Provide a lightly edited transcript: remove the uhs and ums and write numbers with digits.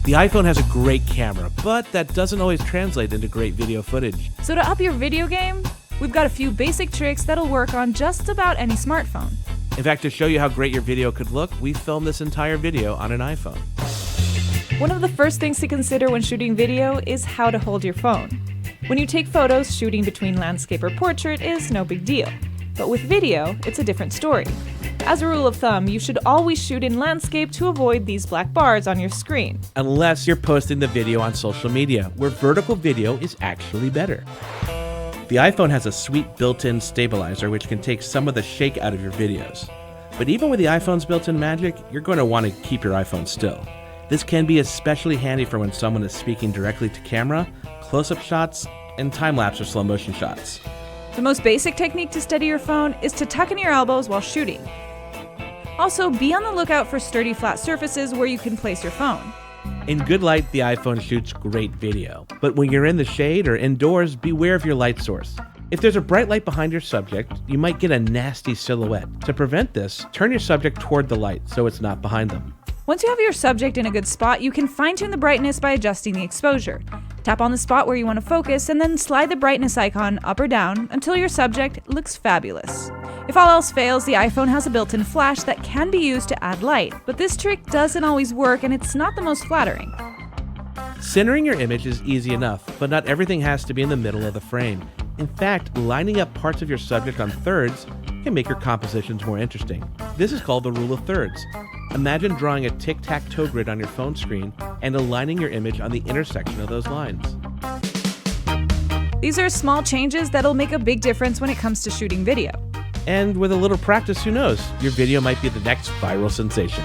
The iPhone has a great camera, but that doesn't always translate into great video footage. So to up your video game, we've got a few basic tricks that'll work on just about any smartphone. In fact, to show you how great your video could look, we filmed this entire video on an iPhone. One of the first things to consider when shooting video is how to hold your phone. When you take photos, shooting between landscape or portrait is no big deal. But with video, it's a different story. As a rule of thumb, you should always shoot in landscape to avoid these black bars on your screen. Unless you're posting the video on social media, where vertical video is actually better. The iPhone has a sweet built-in stabilizer which can take some of the shake out of your videos. But even with the iPhone's built-in magic, you're going to want to keep your iPhone still. This can be especially handy for when someone is speaking directly to camera, close-up shots, and time-lapse or slow-motion shots. The most basic technique to steady your phone is to tuck in your elbows while shooting. Also, be on the lookout for sturdy flat surfaces where you can place your phone. In good light, the iPhone shoots great video. But when you're in the shade or indoors, beware of your light source. If there's a bright light behind your subject, you might get a nasty silhouette. To prevent this, turn your subject toward the light so it's not behind them. Once you have your subject in a good spot, you can fine-tune the brightness by adjusting the exposure. Tap on the spot where you want to focus and then slide the brightness icon up or down until your subject looks fabulous. If all else fails, the iPhone has a built-in flash that can be used to add light, but this trick doesn't always work and it's not the most flattering. Centering your image is easy enough, but not everything has to be in the middle of the frame. In fact, lining up parts of your subject on thirds can make your compositions more interesting. This is called the rule of thirds. Imagine drawing a tic-tac-toe grid on your phone screen and aligning your image on the intersection of those lines. These are small changes that'll make a big difference when it comes to shooting video. And with a little practice, who knows, your video might be the next viral sensation.